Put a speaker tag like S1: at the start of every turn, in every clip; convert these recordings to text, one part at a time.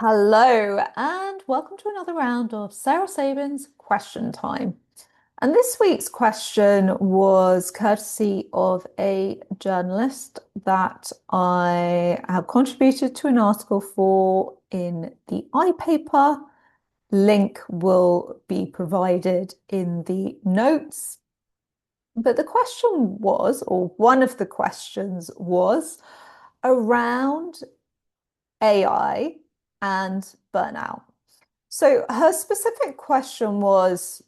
S1: Hello, and welcome to another round of Sarah Sabin's Question Time. And this week's question was courtesy of a journalist that I have contributed to an article for in the iPaper. Link will be provided in the notes. But the question was, or one of the questions was, around AI and burnout. So her specific question was,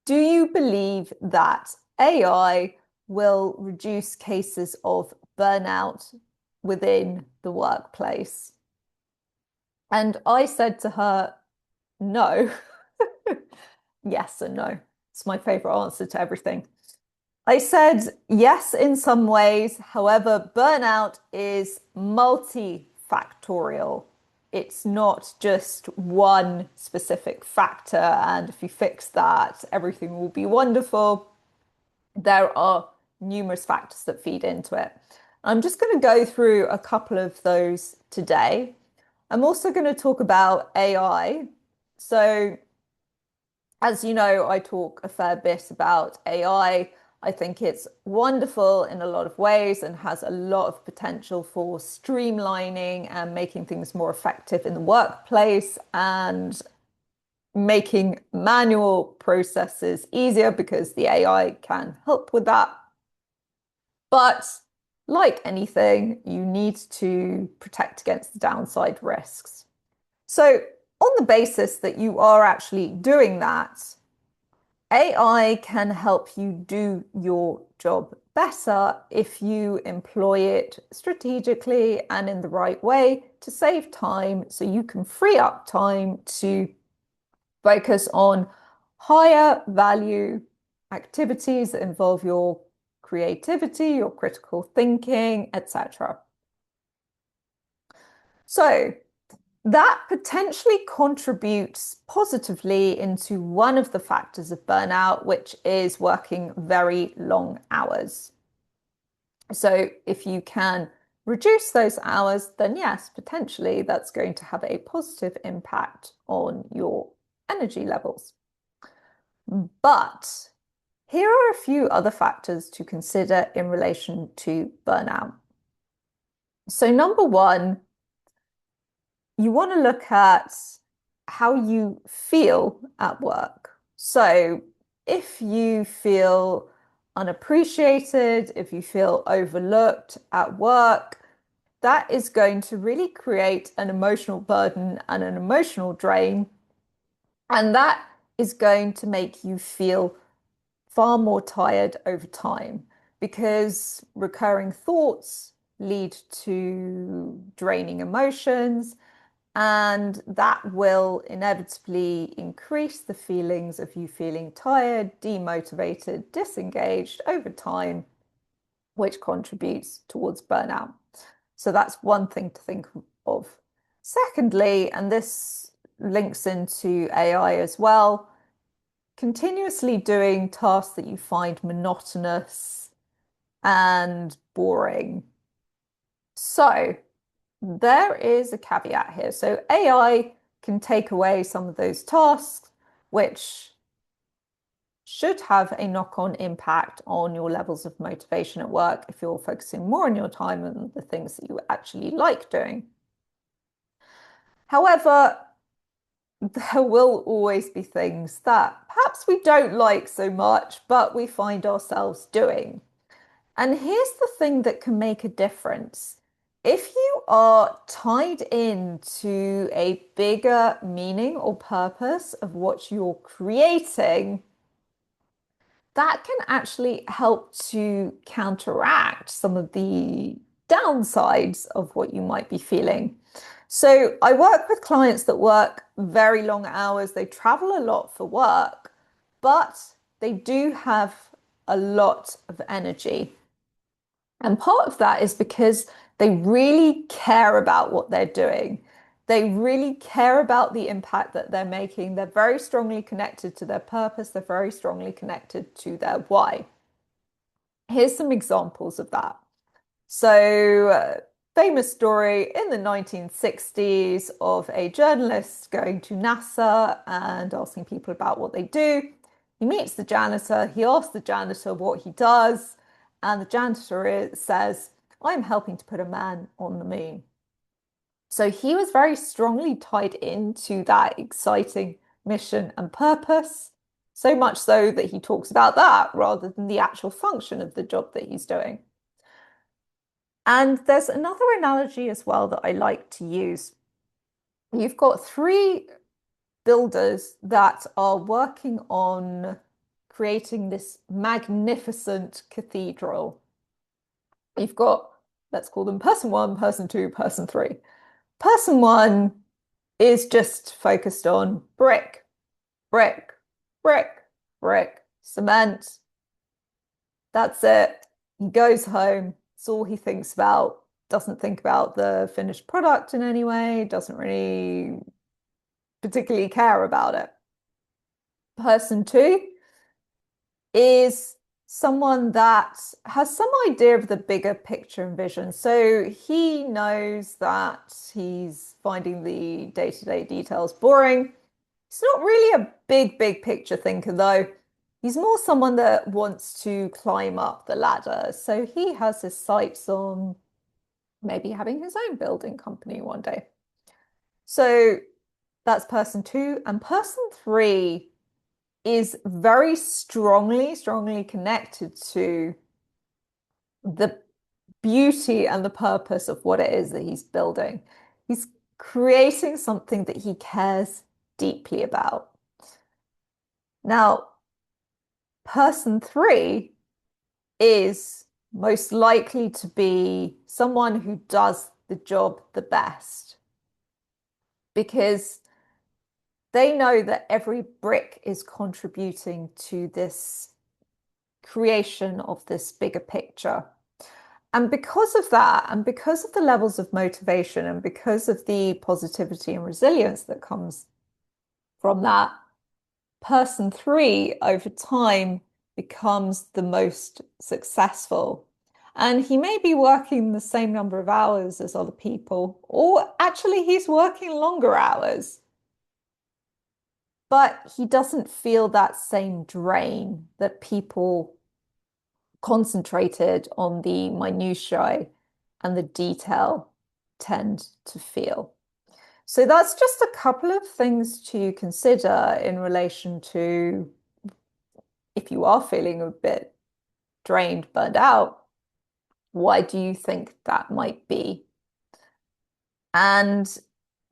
S1: do you believe that AI will reduce cases of burnout within the workplace? And I said to her, no. Yes and no. It's my favorite answer to everything. I said yes in some ways. However, burnout is multifactorial. It's not just one specific factor, and if you fix that, everything will be wonderful. There are numerous factors that feed into it. I'm just going to go through a couple of those today. I'm also going to talk about AI. So, as you know, I talk a fair bit about AI. I think it's wonderful in a lot of ways and has a lot of potential for streamlining and making things more effective in the workplace and making manual processes easier because the AI can help with that. But like anything, you need to protect against the downside risks. So, on the basis that you are actually doing that, AI can help you do your job better if you employ it strategically and in the right way to save time so you can free up time to focus on higher value activities that involve your creativity, your critical thinking, etc. So, that potentially contributes positively into one of the factors of burnout, which is working very long hours. So, if you can reduce those hours, then yes, potentially that's going to have a positive impact on your energy levels. But here are a few other factors to consider in relation to burnout. So, number one, you want to look at how you feel at work. So, if you feel unappreciated, if you feel overlooked at work, that is going to really create an emotional burden and an emotional drain. And that is going to make you feel far more tired over time because recurring thoughts lead to draining emotions, and that will inevitably increase the feelings of you feeling tired, demotivated, disengaged over time, which contributes towards burnout. So that's one thing to think of. Secondly, and this links into AI as well, continuously doing tasks that you find monotonous and boring. So, there is a caveat here. So AI can take away some of those tasks, which should have a knock-on impact on your levels of motivation at work if you're focusing more on your time on the things that you actually like doing. However, there will always be things that perhaps we don't like so much, but we find ourselves doing. And here's the thing that can make a difference. If you are tied into a bigger meaning or purpose of what you're creating, that can actually help to counteract some of the downsides of what you might be feeling. So I work with clients that work very long hours. They travel a lot for work, but they do have a lot of energy. And part of that is because they really care about what they're doing. They really care about the impact that they're making. They're very strongly connected to their purpose. They're very strongly connected to their why. Here's some examples of that. So, famous story in the 1960s of a journalist going to NASA and asking people about what they do. He meets the janitor, he asks the janitor what he does, and the janitor says, I'm helping to put a man on the moon. So he was very strongly tied into that exciting mission and purpose, so much so that he talks about that rather than the actual function of the job that he's doing. And there's another analogy as well that I like to use. You've got three builders that are working on creating this magnificent cathedral. You've got, let's call them person one, person two, person three. Person one is just focused on brick, brick, brick, brick, cement. That's it. He goes home. It's all he thinks about. Doesn't think about the finished product in any way. Doesn't really particularly care about it. Person two is someone that has some idea of the bigger picture and vision. So he knows that he's finding the day-to-day details boring. He's not really a big picture thinker, though. He's more someone that wants to climb up the ladder. So he has his sights on maybe having his own building company one day. So that's person two. And person three is very strongly connected to the beauty and the purpose of what it is that he's building. He's creating something that he cares deeply about. Now, person three is most likely to be someone who does the job the best because they know that every brick is contributing to this creation of this bigger picture. And because of that, and because of the levels of motivation, and because of the positivity and resilience that comes from that, person three over time becomes the most successful. And he may be working the same number of hours as other people, or actually he's working longer hours. But he doesn't feel that same drain that people concentrated on the minutiae and the detail tend to feel. So that's just a couple of things to consider in relation to if you are feeling a bit drained, burned out, why do you think that might be? And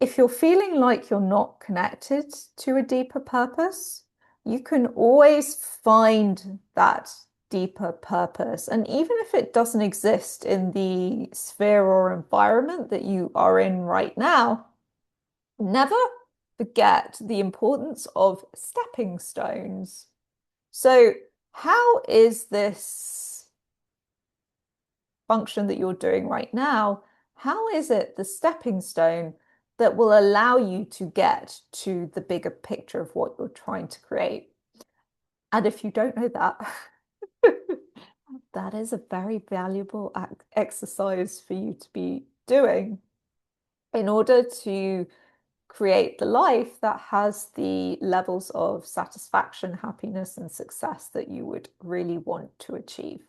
S1: if you're feeling like you're not connected to a deeper purpose, you can always find that deeper purpose. And even if it doesn't exist in the sphere or environment that you are in right now, never forget the importance of stepping stones. So, how is this function that you're doing right now? How is it the stepping stone that will allow you to get to the bigger picture of what you're trying to create? And if you don't know that, that is a very valuable exercise for you to be doing in order to create the life that has the levels of satisfaction, happiness, and success that you would really want to achieve.